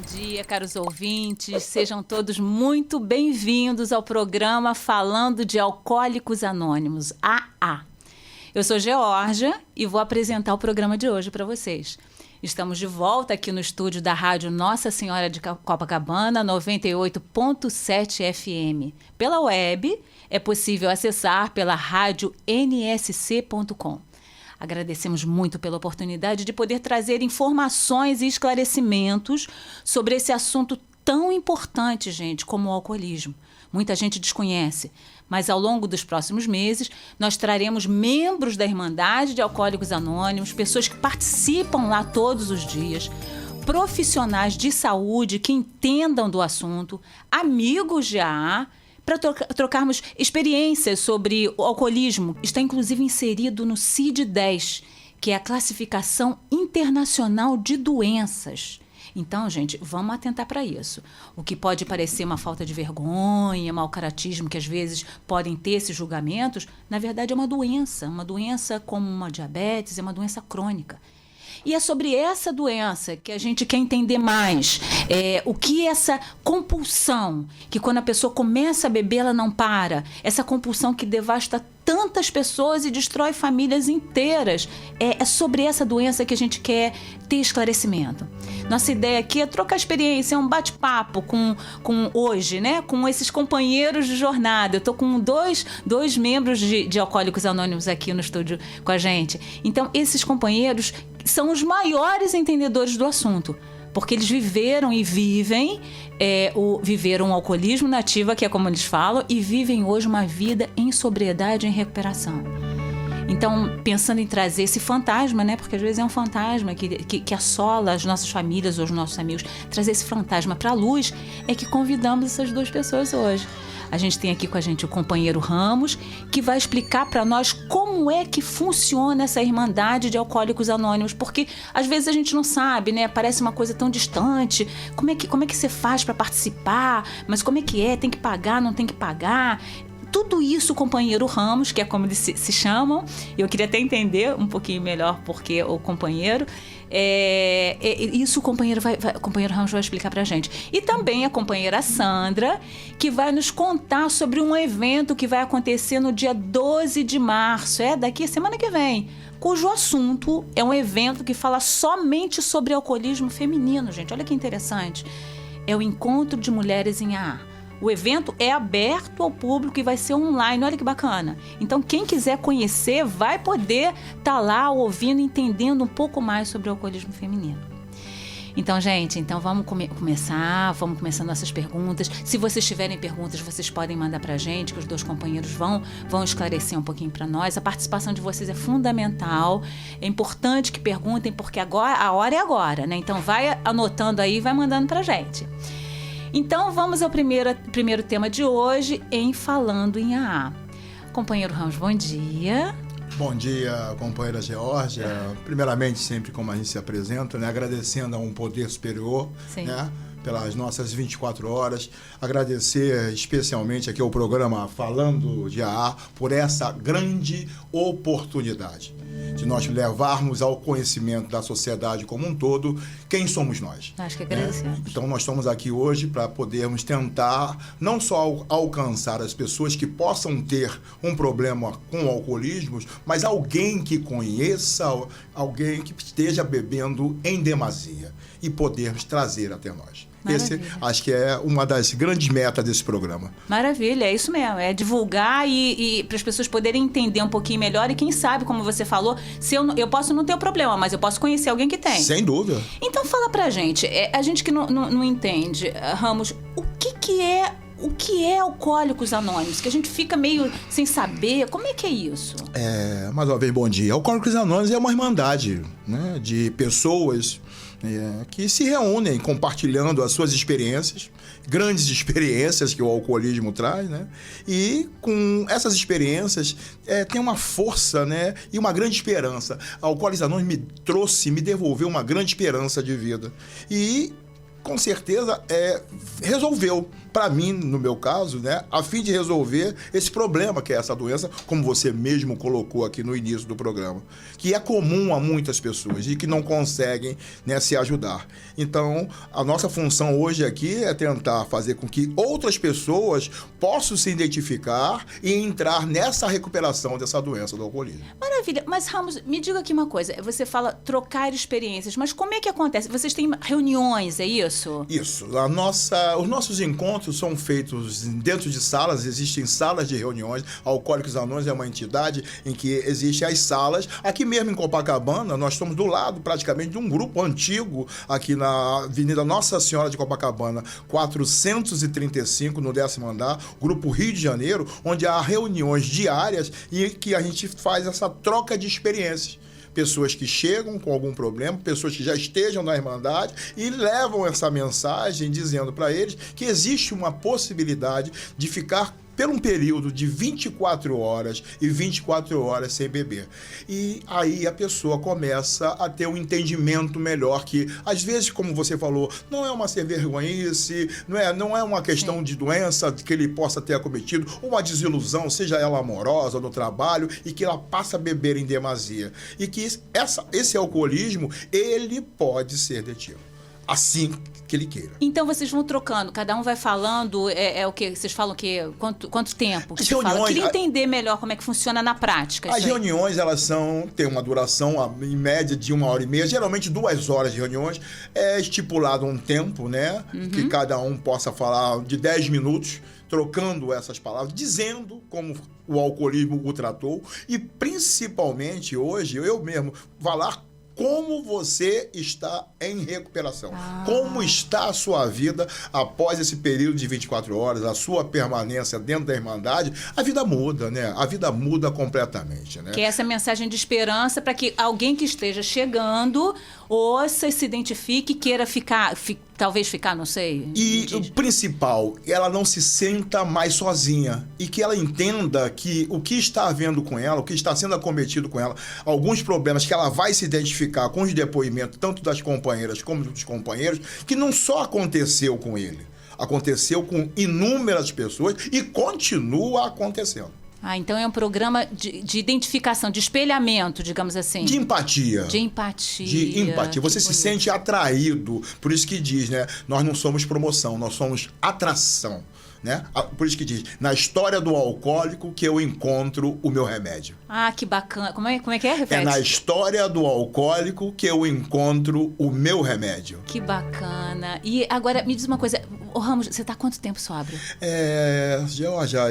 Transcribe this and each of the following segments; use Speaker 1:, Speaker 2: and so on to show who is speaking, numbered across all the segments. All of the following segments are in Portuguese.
Speaker 1: dia, caros ouvintes. Sejam todos muito bem-vindos ao programa Falando de Alcoólicos Anônimos, AA. Eu sou Geórgia e vou apresentar o programa de hoje para vocês. Estamos de volta aqui no estúdio da Rádio Nossa Senhora de Copacabana, 98.7 FM. Pela web, é possível acessar pela rádio nsc.com. Agradecemos muito pela oportunidade de poder trazer informações e esclarecimentos sobre esse assunto tão importante, gente, como o alcoolismo. Muita gente desconhece, mas ao longo dos próximos meses nós traremos membros da Irmandade de Alcoólicos Anônimos, pessoas que participam lá todos os dias, profissionais de saúde que entendam do assunto, amigos de AA, para trocarmos experiências sobre o alcoolismo. Está inclusive inserido no CID-10, que é a Classificação Internacional de Doenças. Então, gente, vamos atentar para isso. O que pode parecer uma falta de vergonha, mau caratismo, que às vezes podem ter esses julgamentos, na verdade é uma doença como uma diabetes, é uma doença crônica. E é sobre essa doença que a gente quer entender mais. O que é essa compulsão, que quando a pessoa começa a beber, ela não para. Essa compulsão que devasta tantas pessoas e destrói famílias inteiras. É sobre essa doença que a gente quer ter esclarecimento. Nossa ideia aqui é trocar experiência, é um bate-papo com hoje, né? Com esses companheiros de jornada. Eu estou com dois membros de Alcoólicos Anônimos aqui no estúdio com a gente. Então, esses companheiros são os maiores entendedores do assunto, porque eles viveram e vivem, viveram o alcoolismo na ativa, que é como eles falam, e vivem hoje uma vida em sobriedade e em recuperação. Então, pensando em trazer esse fantasma, né? Porque às vezes é um fantasma que assola as nossas famílias ou os nossos amigos, trazer esse fantasma para a luz, é que convidamos essas duas pessoas hoje. A gente tem aqui com a gente o companheiro Ramos, que vai explicar para nós como é que funciona essa Irmandade de Alcoólicos Anônimos, porque às vezes a gente não sabe, né? Parece uma coisa tão distante. Como é que você faz para participar? Mas como é que é? Tem que pagar, não tem que pagar? Tudo isso o companheiro Ramos, que é como eles se chamam, eu queria até entender um pouquinho melhor porque o companheiro, isso o companheiro Ramos vai explicar pra gente. E também a companheira Sandra, que vai nos contar sobre um evento que vai acontecer no dia 12 de março, daqui a semana que vem, cujo assunto é um evento que fala somente sobre alcoolismo feminino, gente. Olha que interessante. É o Encontro de Mulheres em AA. O evento é aberto ao público e vai ser online, olha que bacana. Então, quem quiser conhecer vai poder estar lá ouvindo, entendendo um pouco mais sobre o alcoolismo feminino. Então, gente, vamos começando nossas perguntas. Se vocês tiverem perguntas, vocês podem mandar para a gente, que os dois companheiros vão esclarecer um pouquinho para nós. A participação de vocês é fundamental, é importante que perguntem, porque agora, a hora é agora, né? Então, vai anotando aí e vai mandando para a gente. Então, vamos ao primeiro tema de hoje, em Falando em AA. Companheiro Ramos, bom dia.
Speaker 2: Bom dia, companheira Geórgia. Primeiramente, sempre como a gente se apresenta, né? Agradecendo a um poder superior, né? Pelas nossas 24 horas. Agradecer especialmente aqui ao programa Falando de AA por essa grande oportunidade de nós levarmos ao conhecimento da sociedade como um todo quem somos nós.
Speaker 1: Acho que agradecemos.
Speaker 2: Então, nós estamos aqui hoje para podermos tentar não só alcançar as pessoas que possam ter um problema com o alcoolismo, mas alguém que conheça, alguém que esteja bebendo em demasia e podermos trazer até nós.
Speaker 1: Maravilha.
Speaker 2: Esse, acho que é uma das grandes metas desse programa.
Speaker 1: Maravilha, é isso mesmo. É divulgar e para as pessoas poderem entender um pouquinho melhor. E quem sabe, como você falou, se eu posso não ter o problema, mas eu posso conhecer alguém que tem.
Speaker 2: Sem dúvida.
Speaker 1: Então fala pra gente, a gente que não entende, Ramos, o que é Alcoólicos Anônimos? Que a gente fica meio sem saber. Como é que é isso?
Speaker 2: Mais uma vez, bom dia. Alcoólicos Anônimos é uma irmandade, né, de pessoas que se reúnem compartilhando as suas experiências, grandes experiências que o alcoolismo traz, né? E com essas experiências tem uma força, né? E uma grande esperança. A Alcoólicos Anônimos me devolveu uma grande esperança de vida. E com certeza resolveu para mim, no meu caso, né, a fim de resolver esse problema que é essa doença, como você mesmo colocou aqui no início do programa, que é comum a muitas pessoas e que não conseguem, né, se ajudar. Então, a nossa função hoje aqui é tentar fazer com que outras pessoas possam se identificar e entrar nessa recuperação dessa doença do alcoolismo.
Speaker 1: Maravilha. Mas, Ramos, me diga aqui uma coisa. Você fala trocar experiências, mas como é que acontece? Vocês têm reuniões, é isso?
Speaker 2: Isso. Os nossos encontros são feitos dentro de salas, existem salas de reuniões. A Alcoólicos Anônimos é uma entidade em que existem as salas. Aqui mesmo em Copacabana, nós estamos do lado praticamente de um grupo antigo, aqui na Avenida Nossa Senhora de Copacabana, 435, no 10º andar, Grupo Rio de Janeiro, onde há reuniões diárias e que a gente faz essa troca de experiências. Pessoas que chegam com algum problema, pessoas que já estejam na Irmandade e levam essa mensagem dizendo para eles que existe uma possibilidade de ficar por um período de 24 horas e 24 horas sem beber. E aí a pessoa começa a ter um entendimento melhor que, às vezes, como você falou, não é uma vergonhice, não é uma questão de doença que ele possa ter acometido, ou uma desilusão, seja ela amorosa, no trabalho, e que ela passa a beber em demasia. E que esse alcoolismo, ele pode ser detido. Assim que ele queira.
Speaker 1: Então vocês vão trocando, cada um vai falando, o que vocês falam que quanto tempo? Que eu queria entender melhor como é que funciona na prática.
Speaker 2: As reuniões, elas têm uma duração em média de 1h30, geralmente 2 horas de reuniões. É estipulado um tempo, né? Que cada um possa falar de 10 minutos, trocando essas palavras, dizendo como o alcoolismo o tratou e principalmente hoje, eu mesmo falar como você está em recuperação. Como está a sua vida após esse período de 24 horas, a sua permanência dentro da Irmandade. A vida muda, né? A vida muda completamente, né?
Speaker 1: Que é essa mensagem de esperança para que alguém que esteja chegando ouça, se identifique, queira talvez ficar, não sei.
Speaker 2: E o principal, ela não se sinta mais sozinha e que ela entenda que o que está havendo com ela, o que está sendo acometido com ela, alguns problemas que ela vai se identificar com os depoimentos, tanto das companheiras como dos companheiros, que não só aconteceu com ele, aconteceu com inúmeras pessoas e continua acontecendo.
Speaker 1: Então é um programa de identificação, de espelhamento, digamos assim.
Speaker 2: De empatia.
Speaker 1: De empatia.
Speaker 2: De empatia. Você se sente atraído. Por isso que diz, né? Nós não somos promoção, nós somos atração. Né? Por isso que diz, na história do alcoólico que eu encontro o meu remédio.
Speaker 1: Que bacana. Como é que é? Repete.
Speaker 2: É na história do alcoólico que eu encontro o meu remédio.
Speaker 1: Que bacana. E agora, me diz uma coisa. Ramos, você está há quanto tempo sóbrio?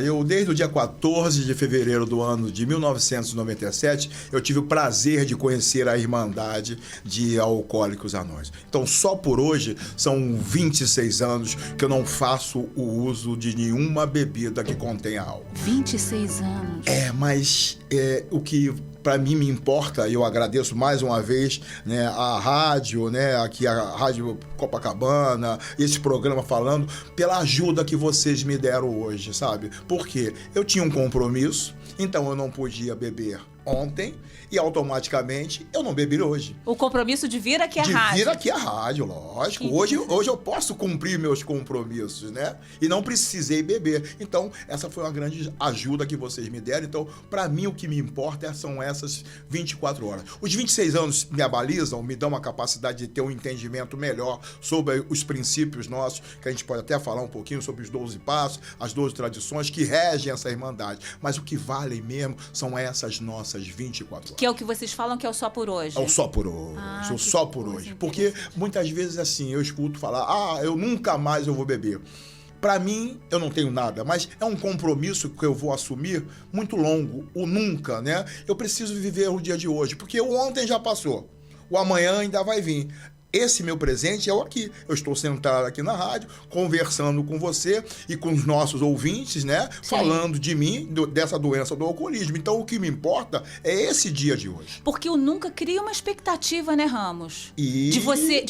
Speaker 2: Eu desde o dia 14 de fevereiro do ano de 1997, eu tive o prazer de conhecer a Irmandade de Alcoólicos Anônimos. Então, só por hoje, são 26 anos que eu não faço o uso de nenhuma bebida que contenha álcool.
Speaker 1: 26 anos.
Speaker 2: Mas o que para mim me importa, e eu agradeço mais uma vez, né, a rádio, né, aqui a Rádio Copacabana, esse programa falando, pela ajuda que vocês me deram hoje, sabe? Porque eu tinha um compromisso, então eu não podia beber ontem e automaticamente eu não bebi hoje.
Speaker 1: O compromisso de vir aqui à rádio.
Speaker 2: De vir aqui à rádio, lógico. Hoje eu posso cumprir meus compromissos, né? E não precisei beber. Então, essa foi uma grande ajuda que vocês me deram. Então, para mim, o que me importa são essas 24 horas. Os 26 anos me abalizam, me dão uma capacidade de ter um entendimento melhor sobre os princípios nossos, que a gente pode até falar um pouquinho sobre os 12 passos, as 12 tradições que regem essa Irmandade. Mas o que vale mesmo são essas nossas 24 horas.
Speaker 1: Que é o que vocês falam que é o só por hoje.
Speaker 2: É o só por hoje. O só por hoje. Porque muitas vezes assim, eu escuto falar, eu nunca mais eu vou beber. Para mim, eu não tenho nada, mas é um compromisso que eu vou assumir muito longo, o nunca, né? Eu preciso viver o dia de hoje, porque o ontem já passou, o amanhã ainda vai vir. Esse meu presente é o aqui. Eu estou sentado aqui na rádio, conversando com você e com os nossos ouvintes, né? Sim. Falando de mim, dessa doença do alcoolismo. Então, o que me importa é esse dia de hoje.
Speaker 1: Porque o nunca cria uma expectativa, né, Ramos? De você,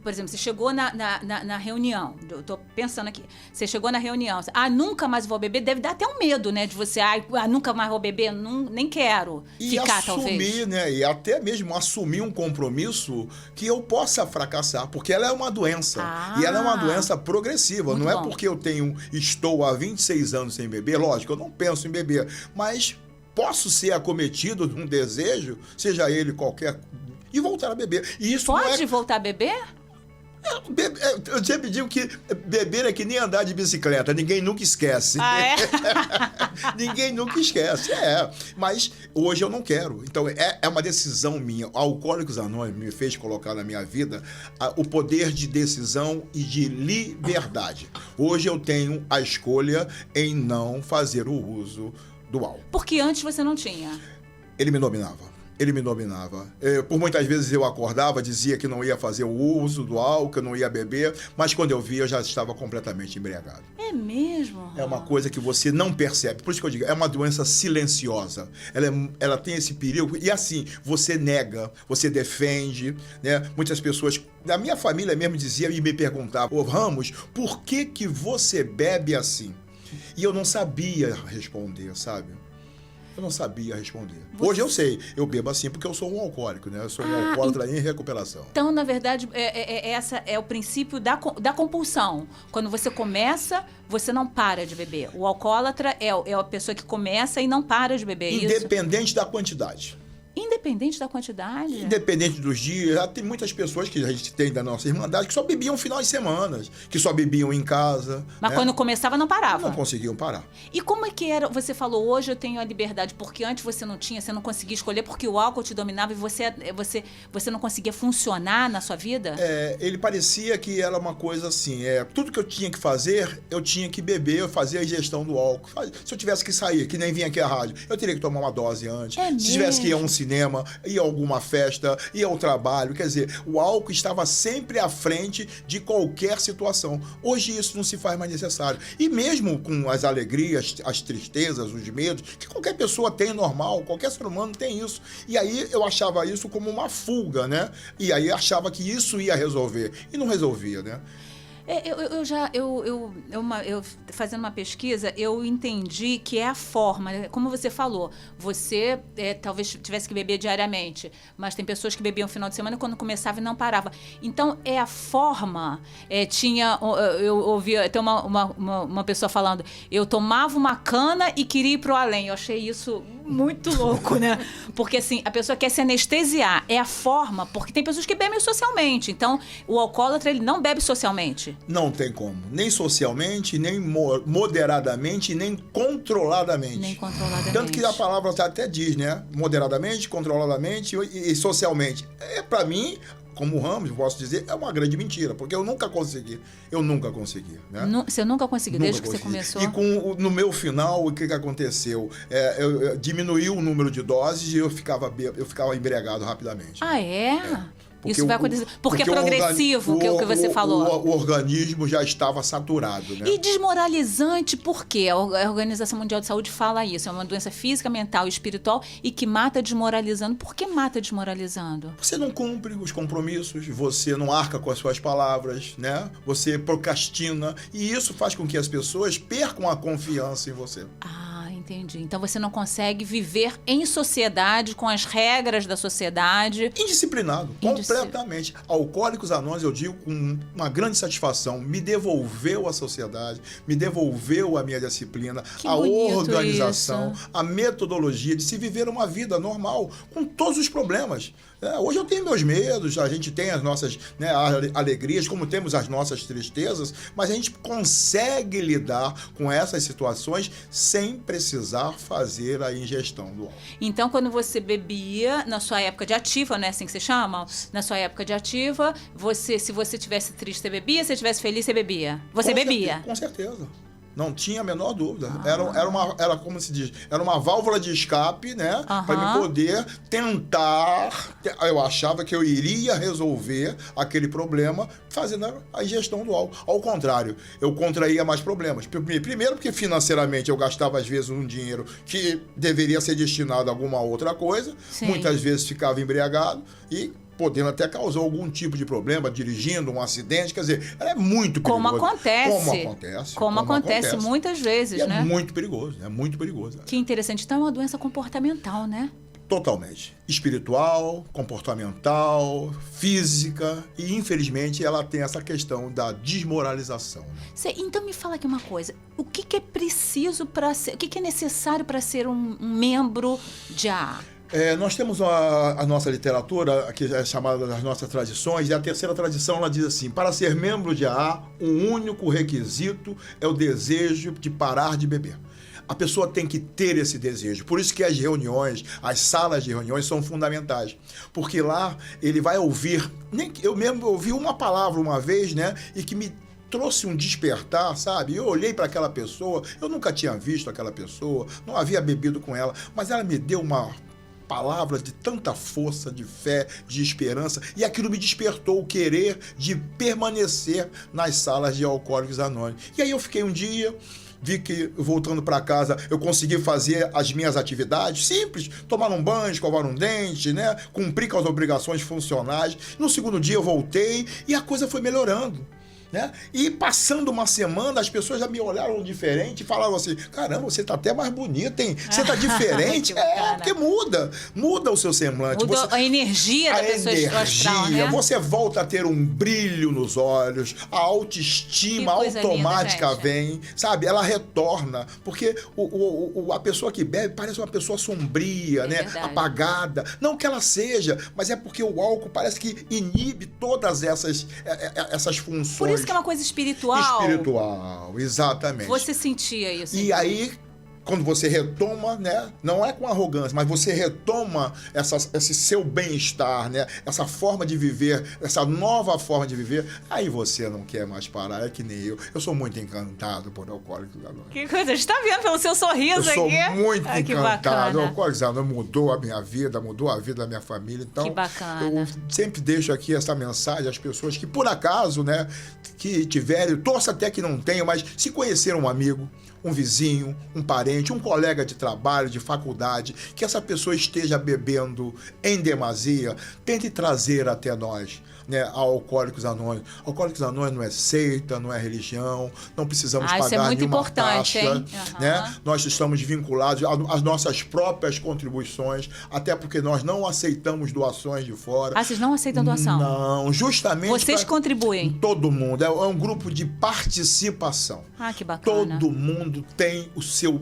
Speaker 1: por exemplo, você chegou na reunião. Eu tô pensando aqui. Você chegou na reunião. Nunca mais vou beber. Deve dar até um medo, né? De você, nunca mais vou beber. Nem quero ficar,
Speaker 2: assumir,
Speaker 1: talvez.
Speaker 2: Né? E até mesmo assumir assumir um compromisso que eu possa fracassar, porque ela é uma doença. E ela é uma doença progressiva.
Speaker 1: Muito
Speaker 2: não é
Speaker 1: bom.
Speaker 2: porque estou há 26 anos sem beber, lógico, eu não penso em beber, mas posso ser acometido de um desejo, seja ele qualquer, e voltar a beber. E isso
Speaker 1: Pode voltar a beber?
Speaker 2: Eu sempre digo que beber é que nem andar de bicicleta, ninguém nunca esquece. Ninguém nunca esquece, Mas hoje eu não quero. Então é uma decisão minha. Alcoólicos Anônimos me fez colocar na minha vida o poder de decisão e de liberdade. Hoje eu tenho a escolha em não fazer o uso do álcool.
Speaker 1: Porque antes você não tinha.
Speaker 2: Ele me dominava. Por muitas vezes eu acordava, dizia que não ia fazer o uso do álcool, que eu não ia beber, mas quando eu via, eu já estava completamente embriagado.
Speaker 1: É mesmo?
Speaker 2: É uma coisa que você não percebe. Por isso que eu digo, é uma doença silenciosa. Ela tem esse perigo. E assim, você nega, você defende, né? Muitas pessoas, da minha família mesmo, dizia e me perguntavam: Ramos, por que você bebe assim? E eu não sabia responder, sabe? Eu não sabia responder. Hoje eu sei, eu bebo assim porque eu sou um alcoólico, né? Eu sou um alcoólatra em recuperação.
Speaker 1: Então, na verdade, essa é o princípio da compulsão. Quando você começa, você não para de beber. O alcoólatra é a pessoa que começa e não para de beber.
Speaker 2: Independente da quantidade.
Speaker 1: Independente da quantidade?
Speaker 2: Independente dos dias. Já tem muitas pessoas que a gente tem da nossa irmandade que só bebiam final de semana, que só bebiam em casa.
Speaker 1: Mas quando começava, não parava?
Speaker 2: Não conseguiam parar.
Speaker 1: E como é que era? Você falou, hoje eu tenho a liberdade, porque antes você não tinha, você não conseguia escolher, porque o álcool te dominava e você não conseguia funcionar na sua vida?
Speaker 2: Ele parecia que era uma coisa assim, tudo que eu tinha que fazer, eu tinha que beber, eu fazia a ingestão do álcool. Se eu tivesse que sair, que nem vinha aqui à rádio, eu teria que tomar uma dose antes. Se tivesse que ir a um cinema, ir a alguma festa, ir ao trabalho. Quer dizer, o álcool estava sempre à frente de qualquer situação. Hoje isso não se faz mais necessário. E mesmo com as alegrias, as tristezas, os medos, que qualquer pessoa tem normal, qualquer ser humano tem isso. E aí eu achava isso como uma fuga, né? E aí achava que isso ia resolver. E não resolvia, né?
Speaker 1: Eu fazendo uma pesquisa, eu entendi que é a forma, como você falou, você talvez tivesse que beber diariamente, mas tem pessoas que bebiam no final de semana quando começava e não parava. Então, é a forma, eu ouvi até uma pessoa falando, eu tomava uma cana e queria ir pro além. Eu achei isso muito louco, né? Porque assim, a pessoa quer se anestesiar, é a forma, porque tem pessoas que bebem socialmente, então o alcoólatra, ele não bebe socialmente.
Speaker 2: Não tem como. Nem socialmente, nem moderadamente, nem controladamente.
Speaker 1: Nem controladamente.
Speaker 2: Tanto que a palavra até diz, né? Moderadamente, controladamente e socialmente. Para mim, como Ramos, posso dizer, é uma grande mentira, porque eu nunca consegui. Né?
Speaker 1: Você nunca conseguiu, desde que você começou?
Speaker 2: E no meu final, o que aconteceu? Eu diminuí o número de doses e eu ficava embriagado rapidamente.
Speaker 1: Ah, é? Isso vai acontecer. Porque é progressivo, que é o que você falou.
Speaker 2: O organismo já estava saturado, né?
Speaker 1: E desmoralizante, por quê? A Organização Mundial de Saúde fala isso. É uma doença física, mental e espiritual e que mata desmoralizando. Por que mata desmoralizando?
Speaker 2: Você não cumpre os compromissos, você não arca com as suas palavras, né? Você procrastina. E isso faz com que as pessoas percam a confiança em você.
Speaker 1: Entendi. Então você não consegue viver em sociedade, com as regras da sociedade.
Speaker 2: Indisciplinado, completamente. Alcoólicos Anônimos, eu digo com uma grande satisfação, me devolveu a sociedade, me devolveu a minha disciplina, a organização, a metodologia de se viver uma vida normal, com todos os problemas. Hoje eu tenho meus medos, a gente tem as nossas alegrias, como temos as nossas tristezas, mas a gente consegue lidar com essas situações sem precisar fazer a ingestão do álcool.
Speaker 1: Então, quando você bebia, na sua época de ativa, não é assim que se chama? Na sua época de ativa, se você tivesse triste, você bebia, se você tivesse feliz, você bebia? Você bebia?
Speaker 2: Com certeza. Não tinha a menor dúvida. Era como se diz, era uma válvula de escape, né? Para me poder tentar. Eu achava que eu iria resolver aquele problema fazendo a ingestão do álcool. Ao contrário, eu contraía mais problemas. Primeiro, porque financeiramente eu gastava, às vezes, um dinheiro que deveria ser destinado a alguma outra coisa. Sim. Muitas vezes ficava embriagado e podendo até causar algum tipo de problema, dirigindo um acidente, quer dizer, é muito perigoso.
Speaker 1: Como acontece muitas vezes, né?
Speaker 2: É muito perigoso.
Speaker 1: Que interessante. Então é uma doença comportamental, né?
Speaker 2: Totalmente. Espiritual, comportamental, física e, infelizmente, ela tem essa questão da desmoralização.
Speaker 1: Então, me fala aqui uma coisa. O que é preciso para ser... O que é necessário para ser um membro de AA?
Speaker 2: Nós temos a nossa literatura, que é chamada das nossas tradições, e a terceira tradição, ela diz assim: para ser membro de AA, um único requisito é o desejo de parar de beber. A pessoa tem que ter esse desejo. Por isso que as reuniões, as salas de reuniões são fundamentais. Porque lá ele vai ouvir... Eu mesmo ouvi uma palavra uma vez, né? E que me trouxe um despertar, sabe? Eu olhei para aquela pessoa, eu nunca tinha visto aquela pessoa, não havia bebido com ela, mas ela me deu uma palavra de tanta força, de fé, de esperança, e aquilo me despertou o querer de permanecer nas salas de Alcoólicos Anônimos. E aí eu fiquei um dia... Vi que, voltando para casa, eu consegui fazer as minhas atividades simples, tomar um banho, escovar um dente, né? Cumprir com as obrigações funcionais. No segundo dia eu voltei e a coisa foi melhorando. Né? E passando uma semana, as pessoas já me olharam diferente e falavam assim: caramba, você tá até mais bonita, hein? Você tá diferente. Porque muda o seu semblante.
Speaker 1: Muda a energia da pessoa astral, né?
Speaker 2: Você volta a ter um brilho nos olhos, a autoestima automática linda, vem, sabe? Ela retorna, porque a pessoa que bebe parece uma pessoa sombria, né?
Speaker 1: Verdade.
Speaker 2: Apagada. Não que ela seja, mas é porque o álcool parece que inibe todas essas funções.
Speaker 1: Por isso que é uma coisa espiritual.
Speaker 2: Espiritual, exatamente.
Speaker 1: Você sentia isso?
Speaker 2: E aí, quando você retoma, né? Não é com arrogância, mas você retoma esse seu bem-estar, né? Essa forma de viver, essa nova forma de viver, aí você não quer mais parar, é que nem eu. Eu sou muito encantado por Alcoólicos Anônimos.
Speaker 1: Que coisa, a gente tá vendo pelo seu sorriso aqui.
Speaker 2: Eu sou muito encantado.
Speaker 1: Alcoólicos
Speaker 2: Anônimos mudou a minha vida, mudou a vida da minha família. Então,
Speaker 1: que bacana.
Speaker 2: Eu sempre deixo aqui essa mensagem às pessoas que, por acaso, né? Que tiverem, torça até que não tenham, mas se conhecer um amigo, um vizinho, um parente, um colega de trabalho, de faculdade, que essa pessoa esteja bebendo em demasia, tente trazer até nós, né, a Alcoólicos Anônimos. Alcoólicos Anônimos não é seita, não é religião, não precisamos pagar
Speaker 1: isso é muito
Speaker 2: nenhuma
Speaker 1: importante,
Speaker 2: taxa,
Speaker 1: hein?
Speaker 2: Né? Nós estamos vinculados às nossas próprias contribuições, até porque nós não aceitamos doações de fora.
Speaker 1: Vocês não aceitam doação?
Speaker 2: Não, justamente...
Speaker 1: Vocês contribuem?
Speaker 2: Todo mundo, é um grupo de participação.
Speaker 1: Que bacana.
Speaker 2: Todo mundo tem o seu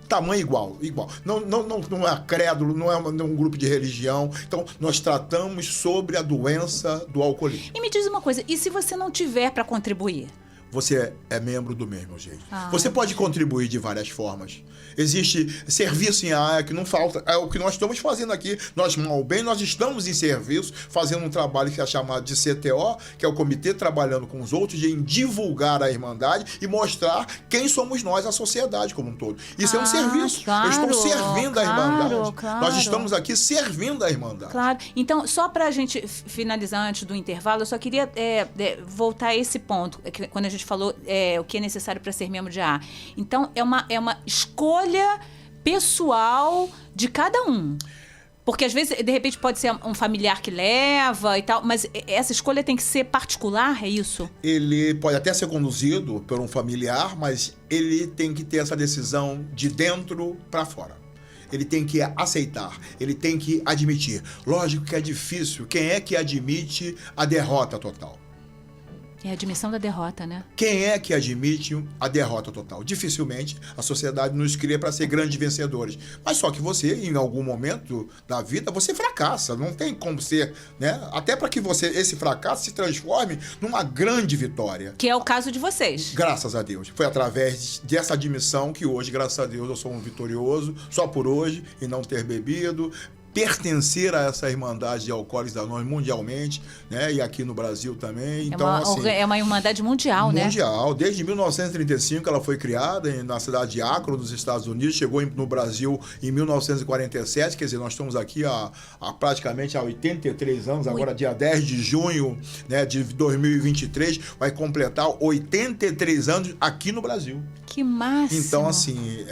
Speaker 2: tamanho igual. Não é crédulo, não é um grupo de religião. Então, nós tratamos sobre a doença do alcoolismo.
Speaker 1: E me diz uma coisa, e se você não tiver para contribuir?
Speaker 2: Você é membro do mesmo jeito. Você pode contribuir de várias formas. Existe serviço em AA que não falta. É o que nós estamos fazendo aqui. Nós, mal ou bem, nós estamos em serviço, fazendo um trabalho que é chamado de CTO, que é o Comitê Trabalhando com os Outros, em divulgar a Irmandade e mostrar quem somos nós, a sociedade como um todo. Isso é um serviço.
Speaker 1: Claro,
Speaker 2: eu estou servindo a Irmandade.
Speaker 1: Claro.
Speaker 2: Nós estamos aqui servindo a Irmandade.
Speaker 1: Claro. Então, só para a gente finalizar antes do intervalo, eu só queria voltar a esse ponto, que quando a gente falou o que é necessário para ser membro de AA. Então, é uma escolha pessoal de cada um. Porque, às vezes, de repente, pode ser um familiar que leva e tal, mas essa escolha tem que ser particular, é isso?
Speaker 2: Ele pode até ser conduzido por um familiar, mas ele tem que ter essa decisão de dentro para fora. Ele tem que aceitar, ele tem que admitir. Lógico que é difícil. Quem é que admite a derrota total?
Speaker 1: É a admissão da derrota, né?
Speaker 2: Quem é que admite a derrota total? Dificilmente a sociedade nos cria para ser grandes vencedores. Mas só que você, em algum momento da vida, você fracassa. Não tem como ser, né? Até para que esse fracasso se transforme numa grande vitória.
Speaker 1: Que é o caso de vocês.
Speaker 2: Graças a Deus. Foi através dessa admissão que hoje, graças a Deus, eu sou um vitorioso, só por hoje, e não ter bebido, pertencer a essa Irmandade de Alcoólicos Anônimos mundialmente, né? E aqui no Brasil também. Então,
Speaker 1: é uma Irmandade mundial, né?
Speaker 2: Mundial. Desde 1935 ela foi criada na cidade de Akron, nos Estados Unidos. Chegou no Brasil em 1947. Quer dizer, nós estamos aqui há praticamente há 83 anos. Agora, dia 10 de junho, né, de 2023, vai completar 83 anos aqui no Brasil.
Speaker 1: Que máximo!
Speaker 2: Então, assim,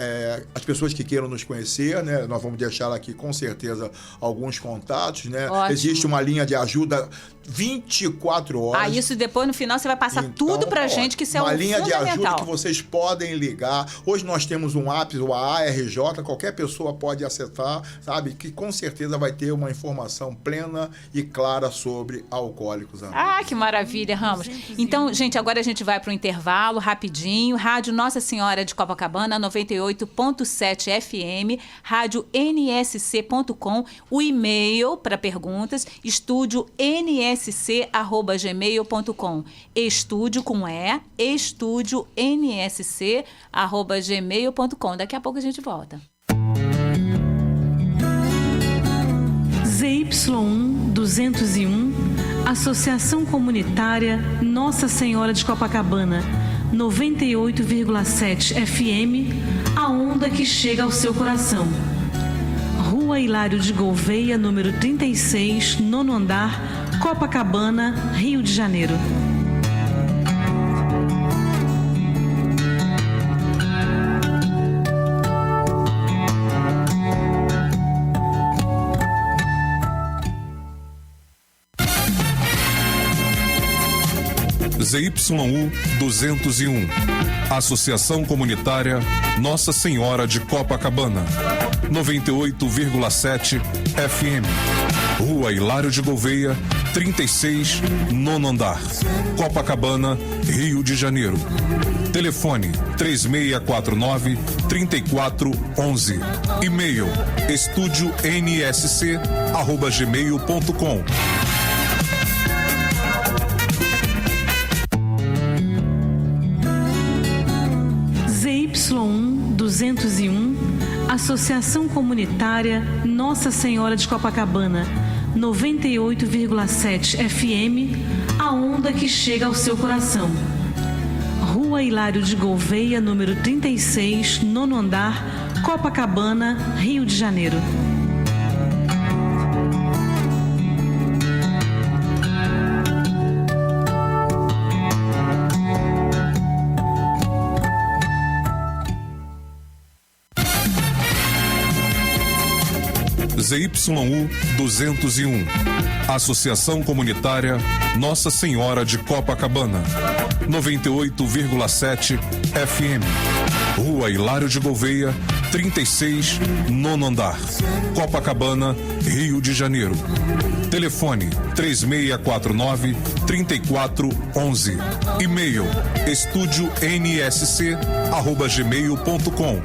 Speaker 2: as pessoas que queiram nos conhecer, né, nós vamos deixar aqui com certeza alguns contatos, né?
Speaker 1: Ótimo.
Speaker 2: Existe uma linha de ajuda 24 horas.
Speaker 1: Isso depois no final você vai passar
Speaker 2: Então,
Speaker 1: tudo pra gente, que isso é
Speaker 2: uma linha de ajuda
Speaker 1: fundamental.
Speaker 2: que vocês podem ligar. Hoje nós temos um app, o ARJ, qualquer pessoa pode acessar, sabe? Que com certeza vai ter uma informação plena e clara sobre Alcoólicos Anônimos.
Speaker 1: Que maravilha, Ramos. Então, gente, agora a gente vai para o intervalo, rapidinho. Rádio Nossa Senhora de Copacabana, 98.7 FM, rádio nsc.com, o e-mail para perguntas, estúdio nsc@gmail.com. Estúdio com estúdio nsc@gmail.com. Daqui a pouco a gente volta.
Speaker 3: ZY1 201, Associação Comunitária Nossa Senhora de Copacabana, 98,7 FM, a onda que chega ao seu coração. Rua Hilário de Gouveia, número 36, 9º andar, Copacabana, Rio de Janeiro.
Speaker 4: ZYU 201, Associação Comunitária Nossa Senhora de Copacabana, 98,7 FM, Rua Hilário de Gouveia, 36, 9º andar, Copacabana, Rio de Janeiro. Telefone 3649-3411. E-mail estudionsc@gmail.com.
Speaker 3: ZY1 201, Associação Comunitária Nossa Senhora de Copacabana, 98,7 FM, a onda que chega ao seu coração. Rua Hilário de Gouveia, número 36, 9º andar, Copacabana, Rio de Janeiro.
Speaker 4: ZYU 201, Associação Comunitária Nossa Senhora de Copacabana, 98,7 FM, Rua Hilário de Gouveia, 36, 9º andar, Copacabana, Rio de Janeiro. Telefone 3649-3411. E-mail estudionsc@gmail.com.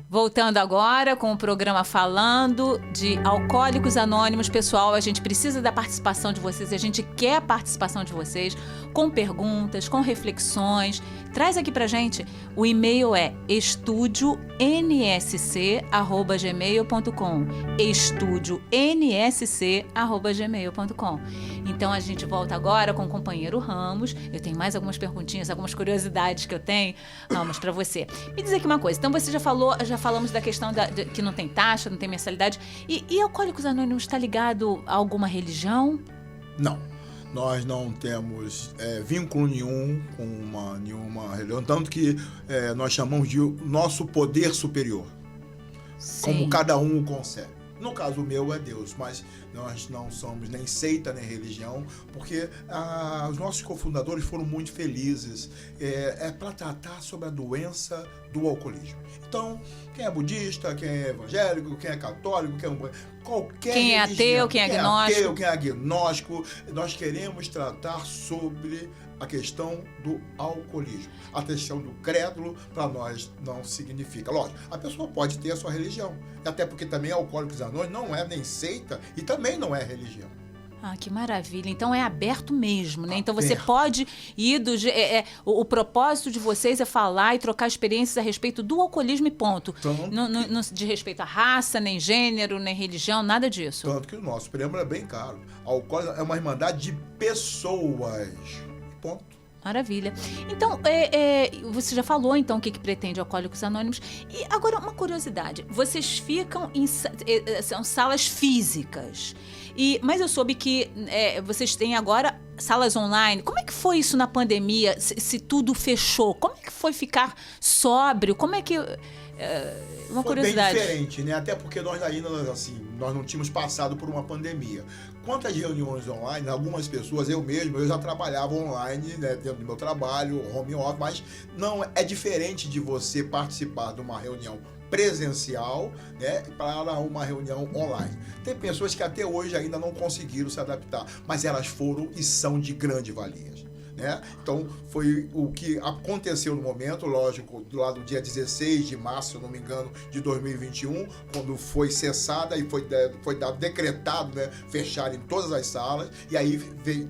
Speaker 1: Voltando agora com o programa falando de Alcoólicos Anônimos. Pessoal, a gente precisa da participação de vocês, a gente quer a participação de vocês com perguntas, com reflexões. Traz aqui pra gente. O e-mail é estudionsc@gmail.com. estudionsc@gmail.com. Então a gente volta agora com o companheiro Ramos. Eu tenho mais algumas perguntinhas, algumas curiosidades que eu tenho, Ramos, pra você. Me diz aqui uma coisa. Então você já falamos da questão que não tem taxa, não tem mensalidade. E Alcoólicos Anônimos está ligado a alguma religião?
Speaker 2: Não. Nós não temos vínculo nenhum com nenhuma religião, tanto que nós chamamos de nosso poder superior. Sim. Como cada um o concebe. No caso meu é Deus, mas nós não somos nem seita, nem religião, porque os nossos cofundadores foram muito felizes. É para tratar sobre a doença do alcoolismo. Então, quem é budista, quem é evangélico, quem é católico, qualquer
Speaker 1: quem é
Speaker 2: religião,
Speaker 1: ateu, quem é agnóstico.
Speaker 2: Quem é agnóstico, nós queremos tratar sobre a questão do alcoolismo. A questão do crédulo, para nós, não significa. Lógico, a pessoa pode ter a sua religião, até porque também Alcoólicos Anônimos não é nem seita e também não é religião.
Speaker 1: Que maravilha. Então é aberto mesmo, né?
Speaker 2: Aberto.
Speaker 1: Então você pode ir o propósito de vocês é falar e trocar experiências a respeito do alcoolismo e ponto. Não de respeito a raça, nem gênero, nem religião, nada disso.
Speaker 2: Tanto que o nosso preâmbulo é bem caro. Alcoólicos é uma irmandade de pessoas. Ponto.
Speaker 1: Maravilha. Então, você já falou, então, o que pretende Alcoólicos Anônimos. E agora, uma curiosidade. Vocês ficam são salas físicas. Mas eu soube que vocês têm agora salas online. Como é que foi isso na pandemia, se tudo fechou? Como é que foi ficar sóbrio? Como é que... uma
Speaker 2: foi
Speaker 1: curiosidade.
Speaker 2: Bem diferente, né? Até porque nós ainda, assim, nós não tínhamos passado por uma pandemia. Quanto às reuniões online, algumas pessoas, eu já trabalhava online, né, dentro do meu trabalho, home office, mas não é diferente de você participar de uma reunião presencial, né, para uma reunião online. Tem pessoas que até hoje ainda não conseguiram se adaptar, mas elas foram e são de grande valia. Né? Então, foi o que aconteceu no momento, lógico, lá do dia 16 de março, se eu não me engano, de 2021, quando foi cessada e foi decretado, né, fechar em todas as salas, e aí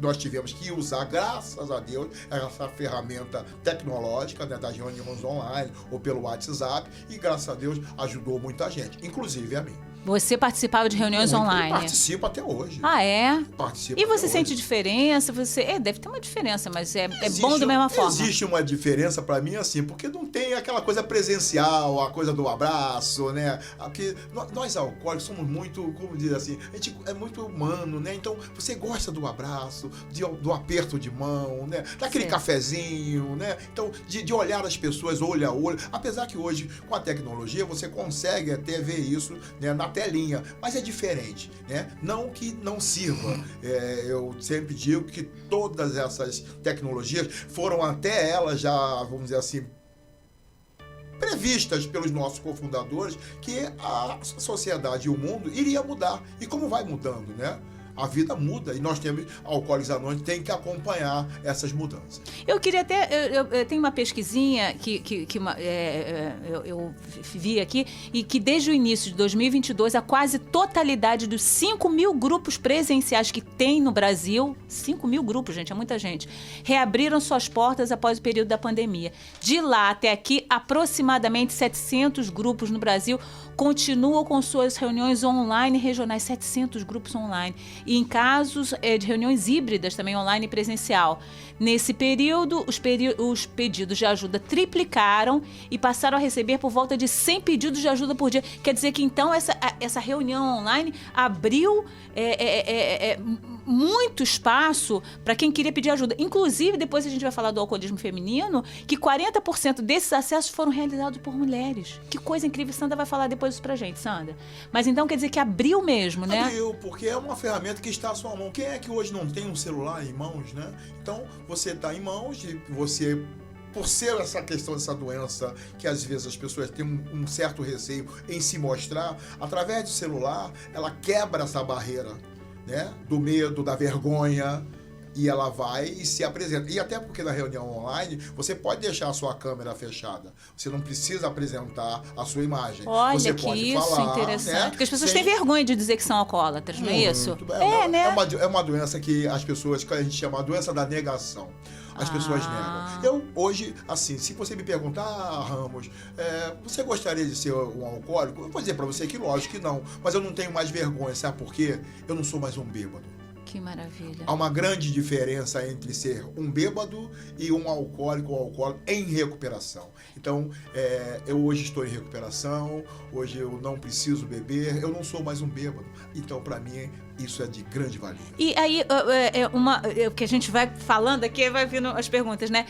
Speaker 2: nós tivemos que usar, graças a Deus, essa ferramenta tecnológica, né, das reuniões online ou pelo WhatsApp, e graças a Deus ajudou muita gente, inclusive a mim.
Speaker 1: Você participava de reuniões online?
Speaker 2: Eu participo até hoje.
Speaker 1: Ah, é?
Speaker 2: Participo.
Speaker 1: E você sente diferença? Deve ter uma diferença, mas é bom da mesma forma.
Speaker 2: Existe uma diferença para mim, assim, porque não tem aquela coisa presencial, a coisa do abraço, né? Porque nós alcoólicos somos muito, como dizer assim, a gente é muito humano, né? Então, você gosta do abraço, do aperto de mão, né? Daquele cafezinho, né? Então, de olhar as pessoas olho a olho. Apesar que hoje, com a tecnologia, você consegue até ver isso, né, na telinha, mas é diferente, né? Não que não sirva. Eu sempre digo que todas essas tecnologias foram até elas já, vamos dizer assim, previstas pelos nossos cofundadores, que a sociedade e o mundo iria mudar. E como vai mudando, né? A vida muda e nós temos, Alcoólicos Anônimos, tem que acompanhar essas mudanças.
Speaker 1: Eu queria até... Eu tenho uma pesquisinha eu vi aqui, e que desde o início de 2022, a quase totalidade dos 5 mil grupos presenciais que tem no Brasil, 5 mil grupos, gente, é muita gente, reabriram suas portas após o período da pandemia. De lá até aqui, aproximadamente 700 grupos no Brasil continuam com suas reuniões online regionais, 700 grupos online. E em casos de reuniões híbridas, também online e presencial. Nesse período, os pedidos de ajuda triplicaram e passaram a receber por volta de 100 pedidos de ajuda por dia. Quer dizer que, então, essa reunião online abriu muito espaço para quem queria pedir ajuda. Inclusive, depois a gente vai falar do alcoolismo feminino, que 40% desses acessos foram realizados por mulheres. Que coisa incrível. Sandra vai falar depois isso pra gente, Sandra. Mas então quer dizer que abriu mesmo, né?
Speaker 2: Abriu, porque é uma ferramenta que está à sua mão. Quem é que hoje não tem um celular em mãos, né? Então, você está em mãos e você... Por ser essa questão dessa doença, que às vezes as pessoas têm um certo receio em se mostrar, através do celular, ela quebra essa barreira, né? Do medo, da vergonha, e ela vai e se apresenta. E até porque na reunião online, você pode deixar a sua câmera fechada. Você não precisa apresentar a sua imagem.
Speaker 1: Olha,
Speaker 2: você
Speaker 1: que
Speaker 2: pode
Speaker 1: isso,
Speaker 2: falar,
Speaker 1: interessante.
Speaker 2: né?
Speaker 1: Porque as pessoas têm vergonha de dizer que são alcoólatras, não é isso?
Speaker 2: Né? É uma doença que as pessoas, que a gente chama a doença da negação. As pessoas negam. Eu, hoje, assim, se você me perguntar, Ramos, você gostaria de ser um alcoólico? Eu vou dizer pra você que lógico que não. Mas eu não tenho mais vergonha, sabe por quê? Eu não sou mais um bêbado.
Speaker 1: Que maravilha.
Speaker 2: Há uma grande diferença entre ser um bêbado e um alcoólico ou alcoólico em recuperação. Então, eu hoje estou em recuperação, hoje eu não preciso beber, eu não sou mais um bêbado. Então, para mim, isso é de grande valia.
Speaker 1: E aí, o que a gente vai falando aqui, vai vindo as perguntas, né?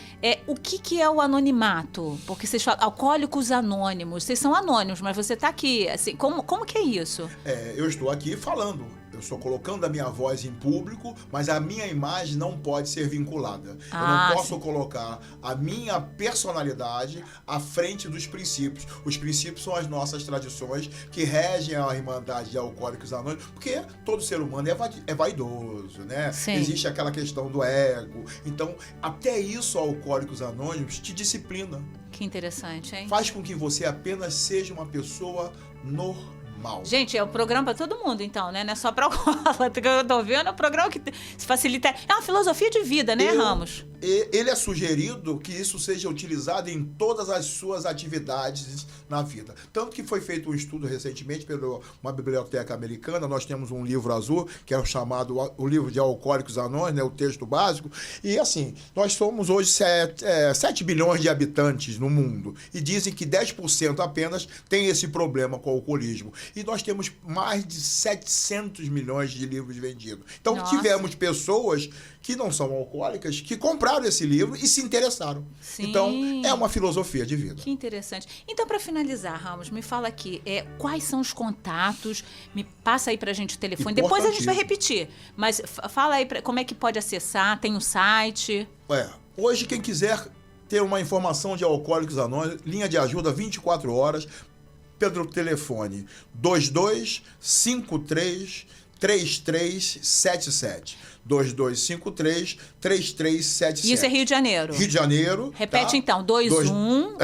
Speaker 1: O que é o anonimato? Porque vocês falam, Alcoólicos Anônimos, vocês são anônimos, mas você está aqui, assim, como que é isso?
Speaker 2: Eu estou aqui falando. Eu estou colocando a minha voz em público, mas a minha imagem não pode ser vinculada. Eu não posso colocar a minha personalidade à frente dos princípios. Os princípios são as nossas tradições que regem a Irmandade de Alcoólicos Anônimos, porque todo ser humano é vaidoso, né?
Speaker 1: Sim.
Speaker 2: Existe aquela questão do ego. Então, até isso, Alcoólicos Anônimos te disciplina.
Speaker 1: Que interessante, hein?
Speaker 2: Faz com que você apenas seja uma pessoa normal.
Speaker 1: Gente, é um programa para todo mundo, então, né? Não é só para alcoólatra que eu tô vendo, é um programa que se facilita. É uma filosofia de vida, né, Ramos?
Speaker 2: ele é sugerido que isso seja utilizado em todas as suas atividades na vida. Tanto que foi feito um estudo recentemente por uma biblioteca americana. Nós temos um livro azul, que é o chamado o livro de Alcoólicos Anônimos, né, o texto básico. E assim, nós somos hoje 7 bilhões de habitantes no mundo. E dizem que 10% apenas tem esse problema com o alcoolismo. E nós temos mais de 700 milhões de livros vendidos. Então,
Speaker 1: Nossa.
Speaker 2: tivemos pessoas que não são alcoólicas, que compraram esse livro e se interessaram.
Speaker 1: Sim.
Speaker 2: Então, é uma filosofia de vida.
Speaker 1: Que interessante. Então, para finalizar, Ramos, me fala aqui, quais são os contatos? Me passa aí pra gente o telefone. Depois a gente vai repetir. Mas fala aí como é que pode acessar. Tem um site?
Speaker 2: Hoje, quem quiser ter uma informação de Alcoólicos Anônimos, linha de ajuda 24 horas, pelo telefone 2253-3377. 2253-3377.
Speaker 1: Isso é Rio de Janeiro.
Speaker 2: Rio de Janeiro.
Speaker 1: Repete então, 21...